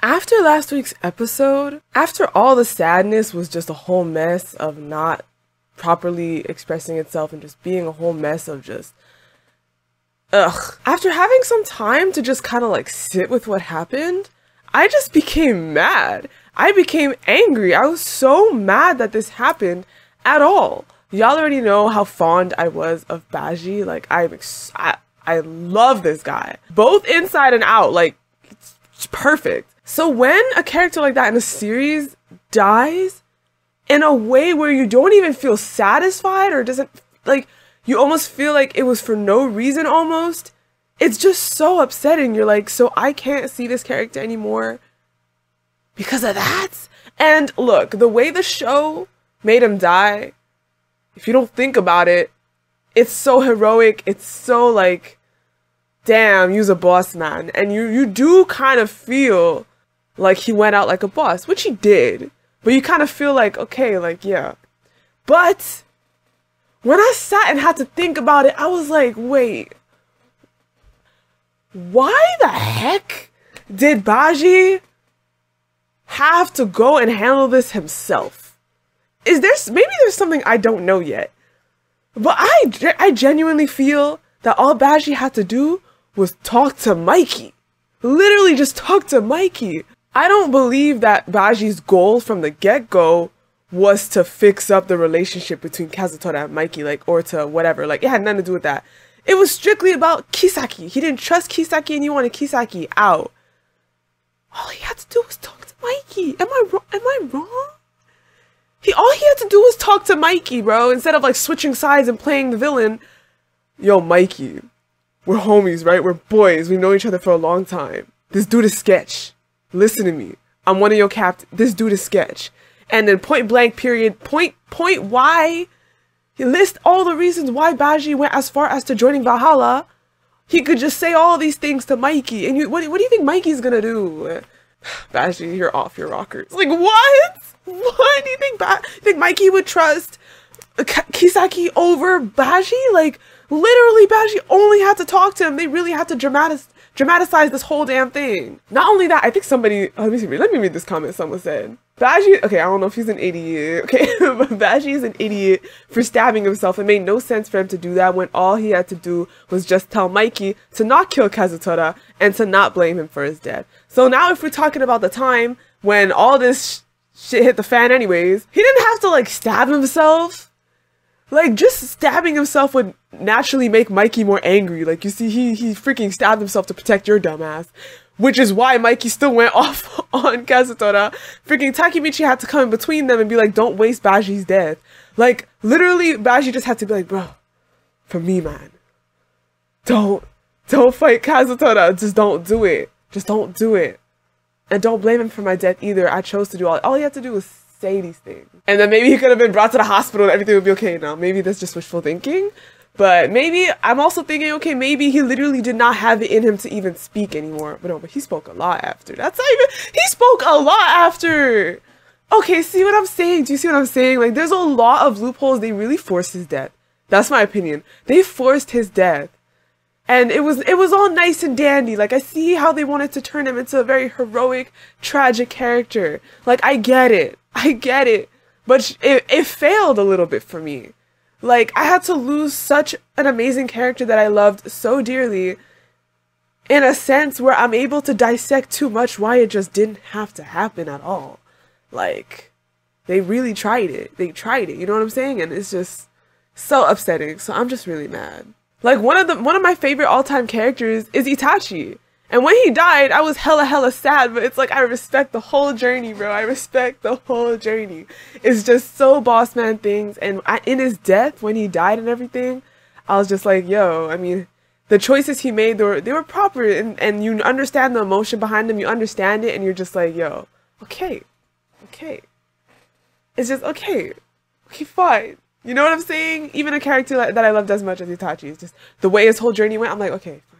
After last week's episode, after all the sadness was just a whole mess of not properly expressing itself and just being a whole mess of just after having some time to just kind of like sit with what happened, I just became mad. I became angry. I was so mad that this happened at all. Y'all already know how fond I was of BOYYY. Like I love this guy, both inside and out. Like it's perfect. So when a character like that in a series dies in a way where you don't even feel satisfied or doesn't, like, you almost feel like it was for no reason almost, it's just so upsetting. You're like, so I can't see this character anymore because of that? And look, the way the show made him die, if you don't think about it, it's so heroic. It's so like, damn, you's a boss man. And you do kind of feel like he went out like a boss, which he did. But you kind of feel like, okay, like, yeah. But when I sat and had to think about it, I was like, wait, why the heck did BOYYY have to go and handle this himself? Maybe there's something I don't know yet. But I genuinely feel that all BOYYY had to do was talk to Mikey. Literally just talk to Mikey. I don't believe that BOYYY's goal from the get-go was to fix up the relationship between Kazutora and Mikey, like, or to whatever. Like, it had nothing to do with that. It was strictly about Kisaki. He didn't trust Kisaki and he wanted Kisaki out. All he had to do was talk to Mikey. Am I wrong? All he had to do was talk to Mikey, bro. Instead of like switching sides and playing the villain. Yo, Mikey. We're homies, right? We're boys. We've known each other for a long time. This dude is sketch. Listen to me. I'm one of your captains. This dude is sketch. And then point blank period. Point why. He lists all the reasons why BOYYY went as far as to joining Valhalla. He could just say all these things to Mikey. And what do you think Mikey's gonna do? BOYYY, you're off your rockers. Like, what? What do you think Mikey would trust Kisaki over BOYYY? Like, literally, BOYYY only had to talk to him. They really had to dramatize this whole damn thing. Not only that, I think somebody, let me read this comment someone said. BOYYY, okay, I don't know if he's an idiot, okay, but BOYYY is an idiot for stabbing himself. It made no sense for him to do that when all he had to do was just tell Mikey to not kill Kazutora and to not blame him for his death. So now if we're talking about the time when all this shit hit the fan anyways, he didn't have to like stab himself. Like, just stabbing himself would naturally make Mikey more angry. Like, you see, he freaking stabbed himself to protect your dumbass. Which is why Mikey still went off on Kazutora. Freaking Takemichi had to come in between them and be like, don't waste BOYYY's death. Like, literally, BOYYY just had to be like, bro, for me, man. Don't fight Kazutora. Just don't do it. Just don't do it. And don't blame him for my death either. I chose to do all he had to do was say these things. And then maybe he could have been brought to the hospital and everything would be okay now. Maybe that's just wishful thinking. But maybe, I'm also thinking, okay, maybe he literally did not have it in him to even speak anymore. But no, but he spoke a lot after. He spoke a lot after. Okay, see what I'm saying? Do you see what I'm saying? Like, there's a lot of loopholes. They really forced his death. That's my opinion. They forced his death. And it was all nice and dandy. Like, I see how they wanted to turn him into a very heroic, tragic character. Like, I get it. But it failed a little bit for me. Like, I had to lose such an amazing character that I loved so dearly in a sense where I'm able to dissect too much why it just didn't have to happen at all. Like, they really tried it. They tried it, you know what I'm saying? And it's just so upsetting. So I'm just really mad. Like, one of my favorite all-time characters is Itachi. And when he died, I was hella sad, but it's like, I respect the whole journey, bro. I respect the whole journey. It's just so boss man things. And in his death, when he died and everything, I was just like, yo, I mean, the choices he made, they were proper. And you understand the emotion behind them. You understand it. And you're just like, yo, okay. It's just, okay, fine. You know what I'm saying? Even a character that I loved as much as Itachi, it's just the way his whole journey went, I'm like, okay, fine.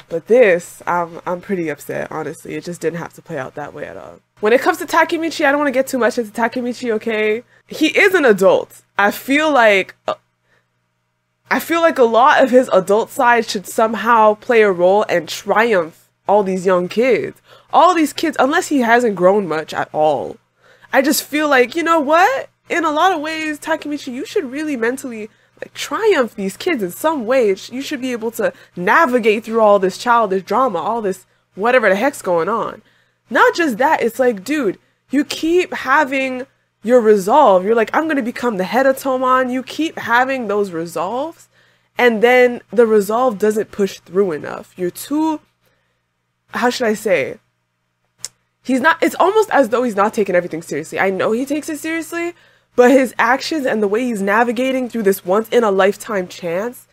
But this, I'm pretty upset, honestly. It just didn't have to play out that way at all. When it comes to Takemichi, I don't want to get too much into Takemichi, okay? He is an adult. I feel like a lot of his adult side should somehow play a role and triumph all these young kids. All these kids, unless he hasn't grown much at all. I just feel like, you know what? In a lot of ways, Takemichi, you should really mentally like triumph these kids in some way. You should be able to navigate through all this childish drama, all this whatever the heck's going on. Not just that, it's like, dude, you keep having your resolve. You're like, I'm going to become the head of Toman. You keep having those resolves, and then the resolve doesn't push through enough. You're too, how should I say? It's almost as though he's not taking everything seriously. I know he takes it seriously, but his actions and the way he's navigating through this once in a lifetime chance,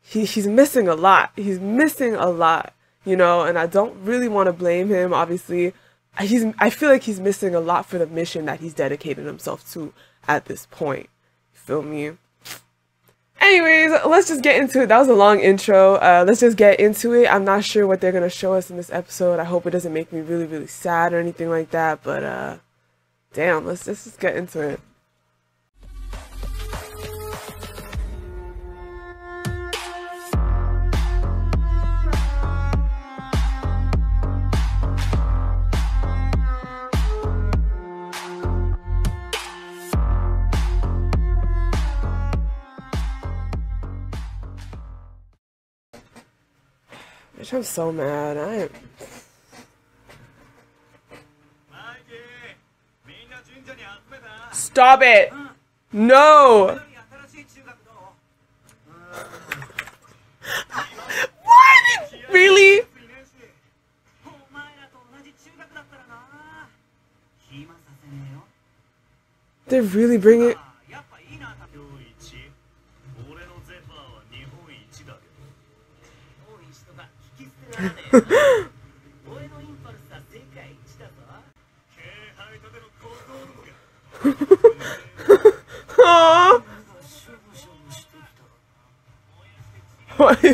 he's missing a lot. He's missing a lot, you know, and I don't really want to blame him. Obviously, I feel like he's missing a lot for the mission that he's dedicated himself to at this point. You feel me? Anyways, let's just get into it. That was a long intro. Let's just get into it. I'm not sure what they're going to show us in this episode. I hope it doesn't make me really, really sad or anything like that. But, damn, let's just get into it. I'm so mad. Stop it! No! What? Really? They're really bringing...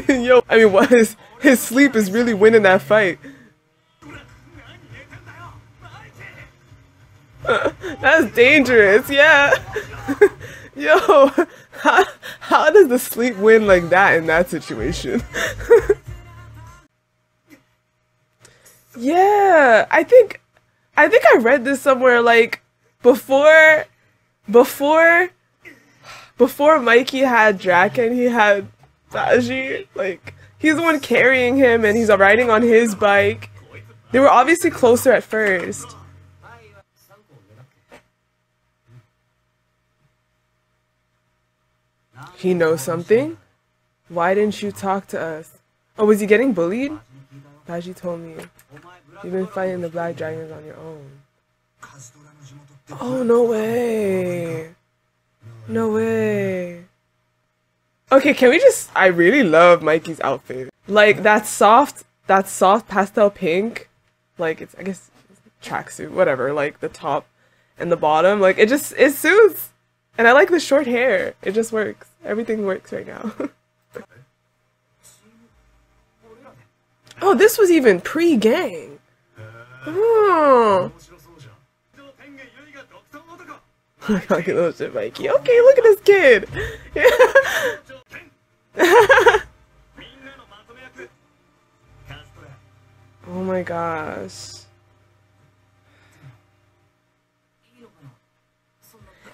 Yo, I mean, what his sleep is really winning that fight. That's dangerous, yeah. Yo, how does the sleep win like that in that situation? Yeah, I think I read this somewhere, like before Mikey had Draken, he had Baji. Like, he's the one carrying him and he's riding on his bike. They were obviously closer at first. He knows something? Why didn't you talk to us? Oh, was he getting bullied? Baji told me. You've been fighting the black dragons on your own. Oh, no way. No way. Okay, can we just... I really love Mikey's outfit. Like, that soft pastel pink. Like, it's, I guess, tracksuit, whatever. Like, the top and the bottom. Like, it suits. And I like the short hair. It just works. Everything works right now. Oh, this was even pre-gang. Oh. Talking little shit, Mikey. Okay, look at this kid. Oh my gosh.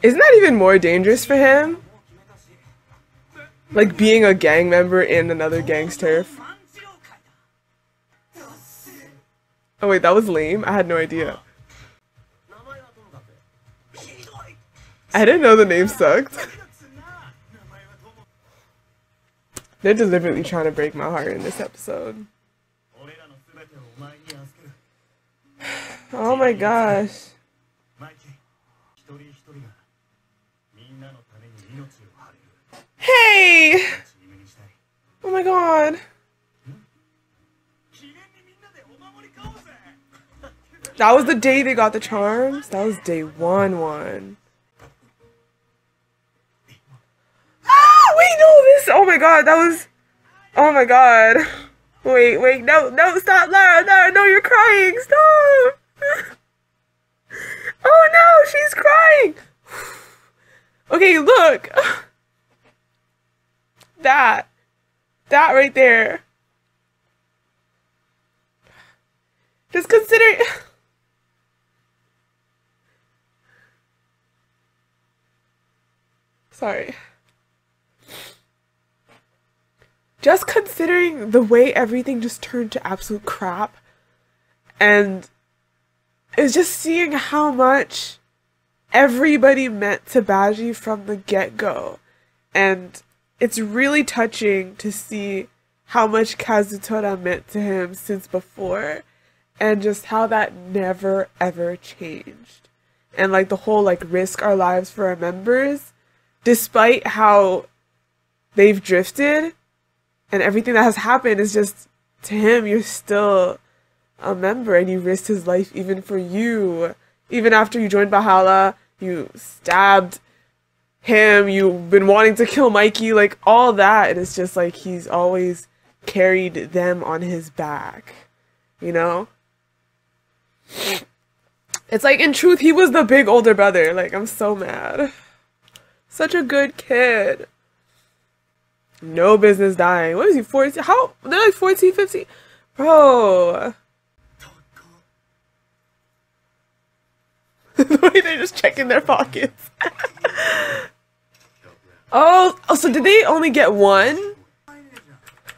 Isn't that even more dangerous for him? Like being a gang member in another gang's turf. Oh wait, that was lame? I had no idea. I didn't know the name sucked. They're deliberately trying to break my heart in this episode. Oh my gosh. Hey! Oh my god. That was the day they got the charms? That was day one. Ah! Wait, no, this... Oh my god, that was... Oh my god. Wait, no, stop, Lara, no, you're crying, stop! Oh no, she's crying! Okay, look! That right there. Sorry. Just considering the way everything just turned to absolute crap, and it's just seeing how much everybody meant to Baji from the get-go. And it's really touching to see how much Kazutora meant to him since before, and just how that never ever changed. And like the whole like risk our lives for our members, despite how they've drifted and everything that has happened, is just, to him, you're still a member and you risked his life even for you. Even after you joined Valhalla, you stabbed him, you've been wanting to kill Mikey, like all that, and it's just like he's always carried them on his back, you know? It's like, in truth, he was the big older brother. Like, I'm so mad. Such a good kid. No business dying. What is he, 14? How? They're like 14, 15? Bro. The way they're just checking their pockets. Oh, so did they only get one?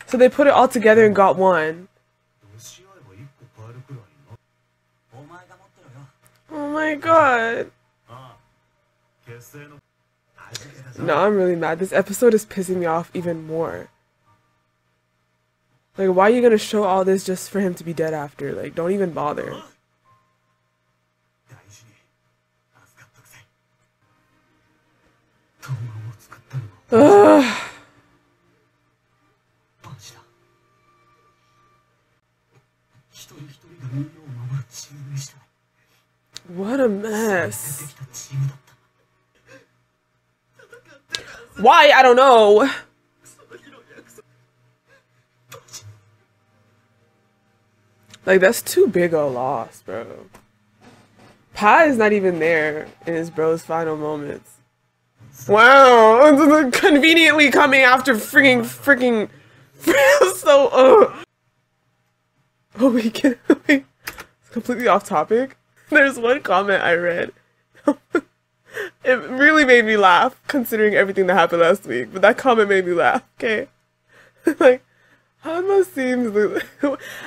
So they put it all together and got one. Oh my god. No, I'm really mad. This episode is pissing me off even more. Like, why are you gonna show all this just for him to be dead after? Like, don't even bother. Ugh. What a mess. Why? I don't know. Like, that's too big a loss, bro. Pai is not even there in his bro's final moments. Wow, conveniently coming after freaking so oh we can it's completely off topic. There's one comment I read. It really made me laugh considering everything that happened last week, but that comment made me laugh. Okay. Like, Hanma seems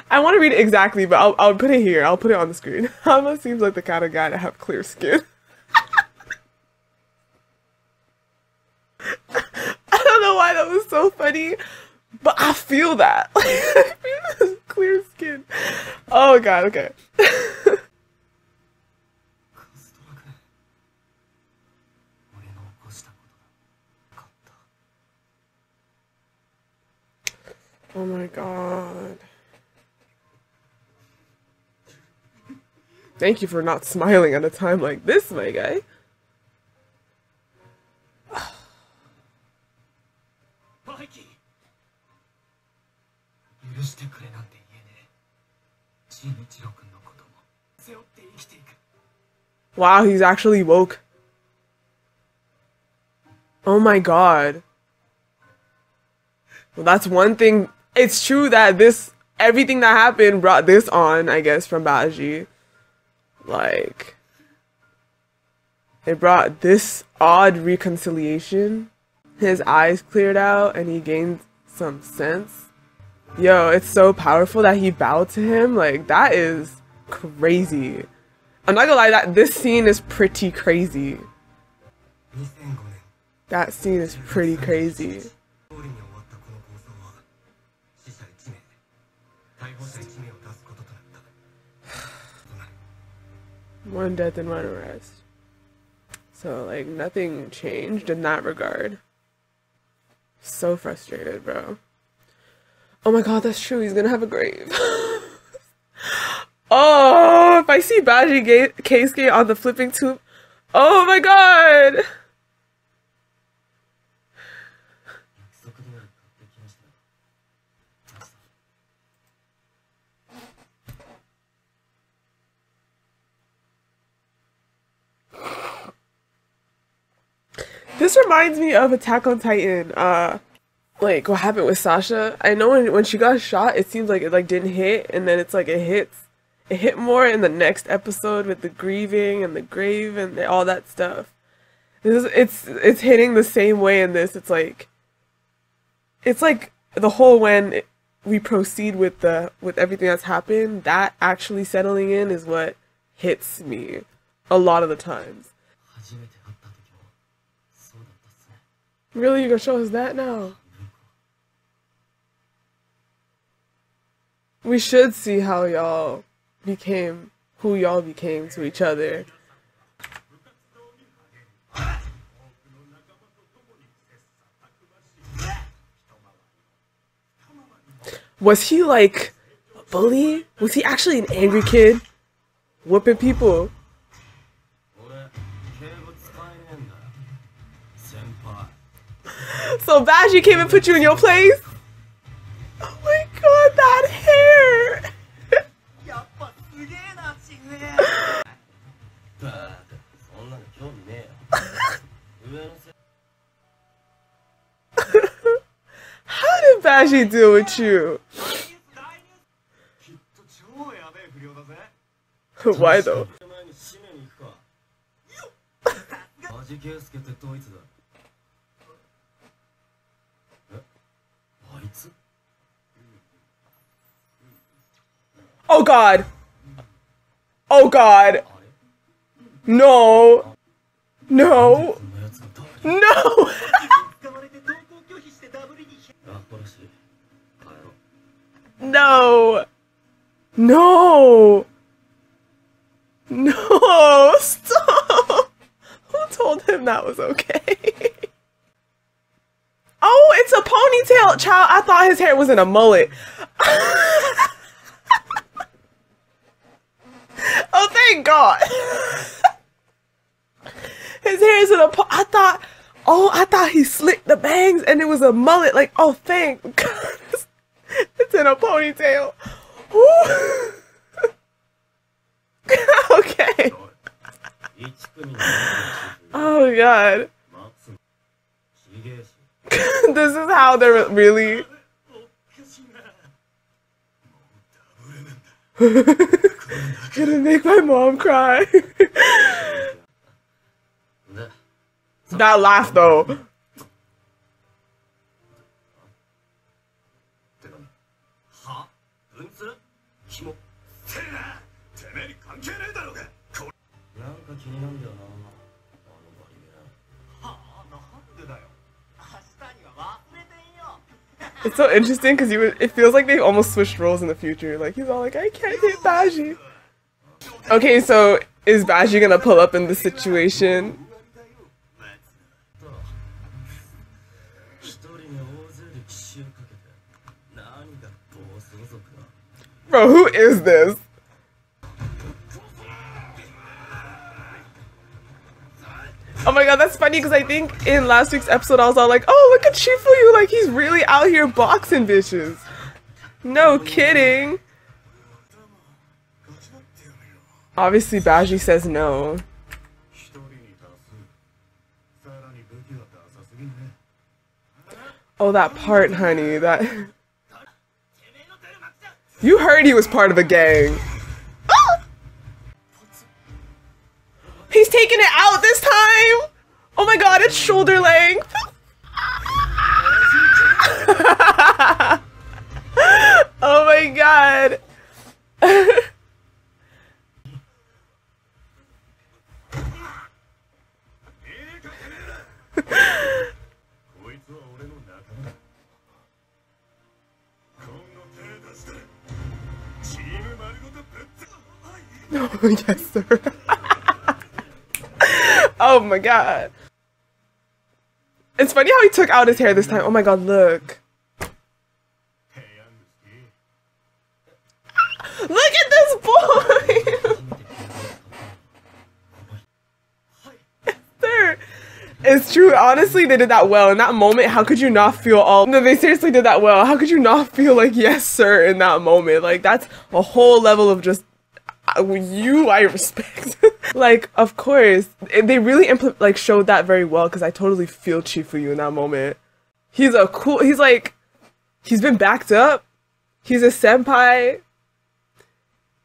I want to read it exactly, but I'll put it here. I'll put it on the screen. Hanma seems like the kind of guy to have clear skin. I don't know why that was so funny, but I feel that. Like, I feel this clear skin. Oh god, okay. Oh my god. Thank you for not smiling at a time like this, my guy. Wow, he's actually woke. Oh my god. Well, that's one thing. It's true that everything that happened brought this on, I guess, from Baji. Like, it brought this odd reconciliation. His eyes cleared out and he gained some sense. Yo, it's so powerful that he bowed to him. Like, that is crazy. I'm not gonna lie, this scene is pretty crazy. That scene is pretty crazy. One death and one arrest. So, like, nothing changed in that regard. So frustrated, bro. Oh my god, that's true. He's gonna have a grave. Oh, if I see Baji Keisuke on the flipping tomb. Oh my god! This reminds me of Attack on Titan. Like what happened with Sasha. I know when she got shot, it seems like it like didn't hit, and then it's like it hit more in the next episode with the grieving and the grave and all that stuff. It's hitting the same way in this. It's like the whole when we proceed with everything that's happened, that actually settling in is what hits me a lot of the times. Really, you gonna show us that now? We should see how y'all became who y'all became to each other. Was he like a bully? Was he actually an angry kid? Whooping people? So BOYYY came and put you in your place? Oh my god, that hair! How did BOYYY deal with you? Why though? Oh god! Oh god! No! No! No! No! No! No! Stop! Who told him that was okay? Oh, it's a ponytail! Child, I thought his hair was in a mullet. Oh, thank God. His hair is in a I thought he slicked the bangs and it was a mullet. Like, oh, thank God. It's in a ponytail. Okay. Oh, God. This is how they're really... Gonna make my mom cry. That laugh though. It's so interesting because it feels like they almost switched roles in the future. Like he's all like, I can't hit BOYYY. Okay, so is BOYYY gonna pull up in this situation? Bro, who is this? Oh my god, that's funny because I think in last week's episode I was all like, oh, look at Chifuyu, like he's really out here boxing bitches. No kidding. Obviously BOYYY says no. Oh, that part, honey, that... You heard he was part of a gang. He's taking it out this time! Oh my god, it's shoulder length! Oh my god! Oh, yes, sir. Oh my god. It's funny how he took out his hair this time. Oh my god, look. Look at this boy! Sir. It's true. Honestly, they did that well. In that moment, how could you not feel all... No, they seriously did that well. How could you not feel like, yes, sir, in that moment? Like, that's a whole level of just... I respect. Like, of course, they really showed that very well because I totally feel Chifuyu in that moment. He's like, he's been backed up. He's a senpai.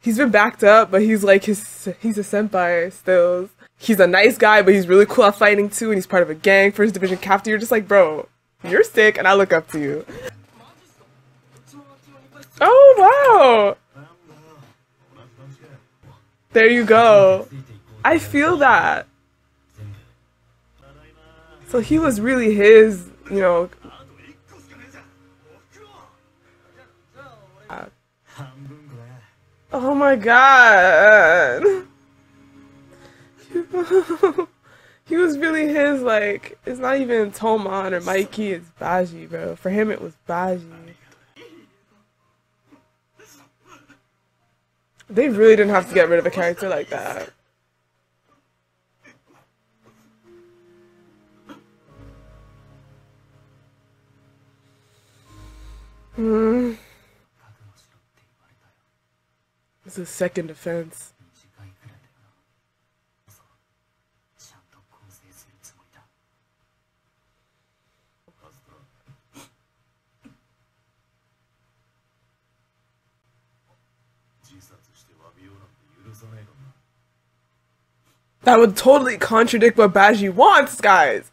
He's been backed up, but he's like he's a senpai still. He's a nice guy, but he's really cool at fighting too, and he's part of a gang, first division captain. You're just like, bro, you're sick, and I look up to you. Oh, wow. There you go. I feel that. So he was really his, you know. Oh my god. He was really his, like, it's not even Tomon or Mikey, it's Baji, bro. For him, it was Baji. They really didn't have to get rid of a character like that. It's a second offense. That would totally contradict what Baji wants, guys.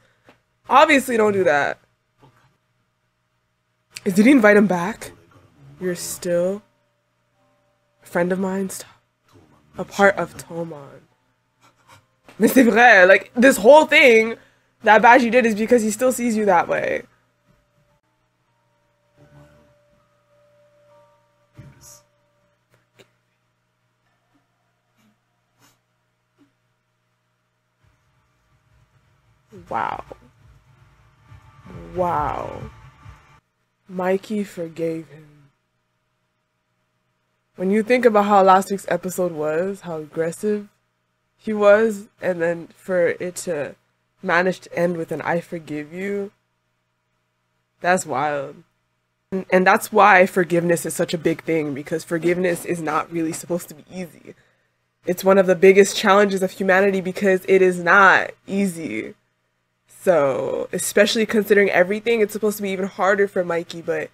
Obviously don't do that. Did he invite him back? You're still a friend of mine? A part of Tomon. Mais c'est vrai, like, this whole thing that Baji did is because he still sees you that way. Wow. Wow. Mikey forgave him. When you think about how last week's episode was, how aggressive he was, and then for it to manage to end with an I forgive you, that's wild. And that's why forgiveness is such a big thing, because forgiveness is not really supposed to be easy. It's one of the biggest challenges of humanity because it is not easy. So, especially considering everything, it's supposed to be even harder for Mikey, but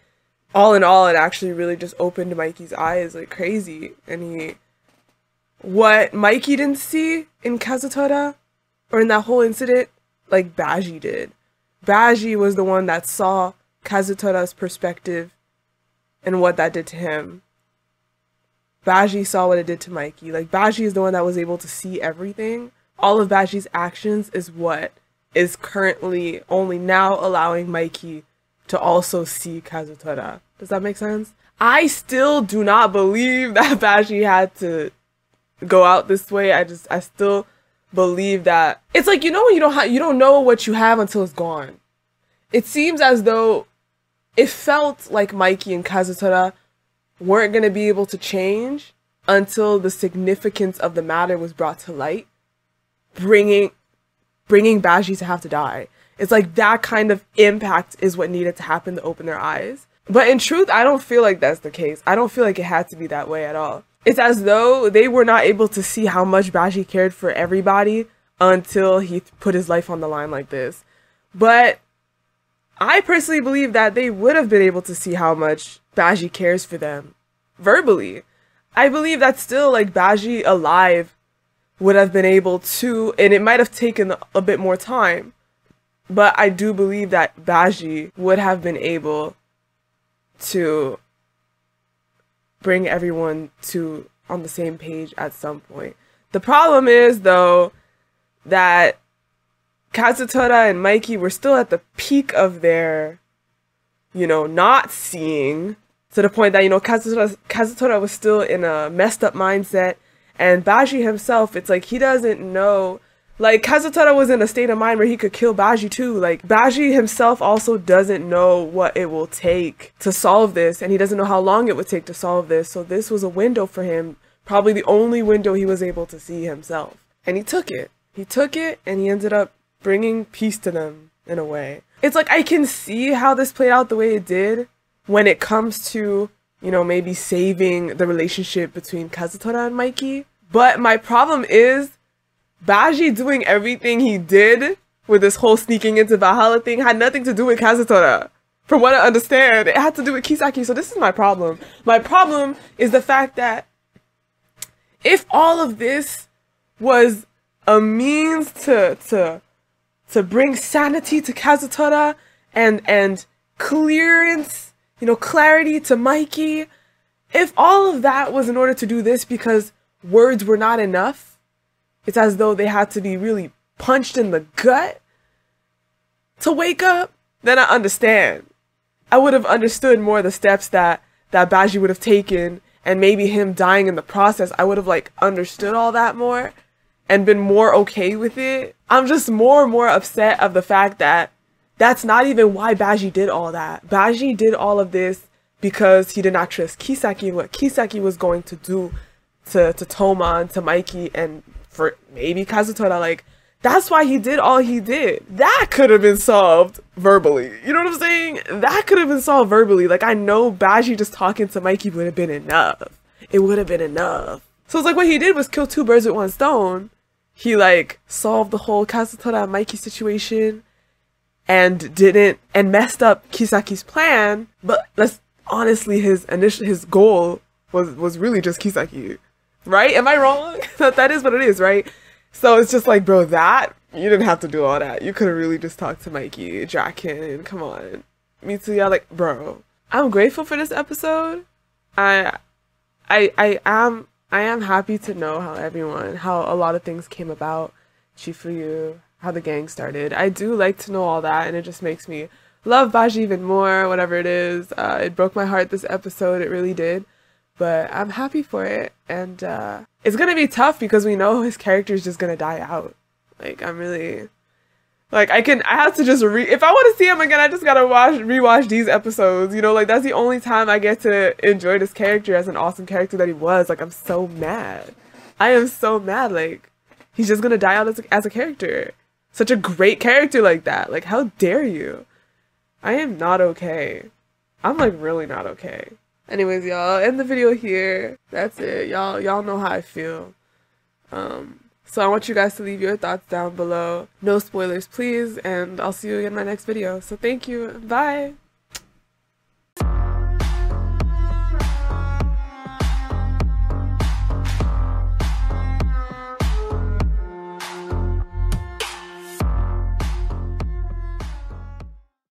all in all, it actually really just opened Mikey's eyes like crazy. And what Mikey didn't see in Kazutora, or in that whole incident, like Baji did. Baji was the one that saw Kazutora's perspective and what that did to him. Baji saw what it did to Mikey. Like, Baji is the one that was able to see everything. All of Baji's actions is what is currently only now allowing Mikey to also see Kazutora. Does that make sense? I still do not believe that Baji had to go out this way. I still believe that it's like, you know, when you don't know what you have until it's gone. It seems as though it felt like Mikey and Kazutora weren't going to be able to change until the significance of the matter was brought to light, bringing Baji to have to die. It's like that kind of impact is what needed to happen to open their eyes. But in truth, I don't feel like that's the case. I don't feel like it had to be that way at all. It's as though they were not able to see how much Baji cared for everybody until he put his life on the line like this. But I personally believe that they would have been able to see how much Baji cares for them verbally. I believe that still, like, Baji alive would have been able to, and it might have taken a bit more time, but I do believe that Baji would have been able to bring everyone on the same page at some point. The problem is, though, that Kazutora and Mikey were still at the peak of their, you know, not seeing, to the point that, you know, Kazutora was still in a messed up mindset, and Baji himself, it's like he doesn't know. Like, Kazutora was in a state of mind where he could kill Baji too. Like, Baji himself also doesn't know what it will take to solve this, and he doesn't know how long it would take to solve this. So this was a window for him, probably the only window he was able to see himself. And he took it. He took it, and he ended up bringing peace to them in a way. It's like, I can see how this played out the way it did when it comes to, you know, maybe saving the relationship between Kazutora and Mikey. But my problem is, Baji doing everything he did with this whole sneaking into Valhalla thing had nothing to do with Kazutora. From what I understand, it had to do with Kisaki. So this is my problem. My problem is the fact that if all of this was a means to bring sanity to Kazutora and clearance, you know, clarity to Mikey, if all of that was in order to do this because words were not enough, it's as though they had to be really punched in the gut to wake up, then I understand. I would have understood more the steps that Baji would have taken, and maybe him dying in the process. I would have like understood all that more and been more okay with it. I'm just more and more upset of the fact that that's not even why Baji did all that. Baji did all of this because he did not trust Kisaki and what Kisaki was going to do to Toma and to Mikey and for maybe Kazutora. Like, that's why he did all he did. That could have been solved verbally. You know what I'm saying? That could have been solved verbally. Like, I know Baji just talking to Mikey would have been enough. It would have been enough. So it's like what he did was kill two birds with one stone. He like solved the whole Kazutora and Mikey situation and messed up Kisaki's plan. But let's honestly, his goal was really just Kisaki. Right? Am I wrong? That is what it is, right? So it's just like, bro, you didn't have to do all that. You could have really just talked to Mikey, Draken, come on. Mitsuya, like, bro. I'm grateful for this episode. I am happy to know how a lot of things came about. Chifuyu, how the gang started. I do like to know all that, and it just makes me love Baji even more, whatever it is. It broke my heart this episode, it really did. But I'm happy for it, and it's gonna be tough because we know his character is just gonna die out. Like, I'm really, like, I have to just if I want to see him again, I just gotta rewatch these episodes, you know, like, that's the only time I get to enjoy this character as an awesome character that he was. Like, I'm so mad. I am so mad, like, he's just gonna die out as a character. Such a great character like that. Like, how dare you? I am not okay. I'm, like, really not okay. Anyways, y'all, end the video here. That's it. Y'all know how I feel. So I want you guys to leave your thoughts down below. No spoilers, please, and I'll see you in my next video. So thank you. Bye.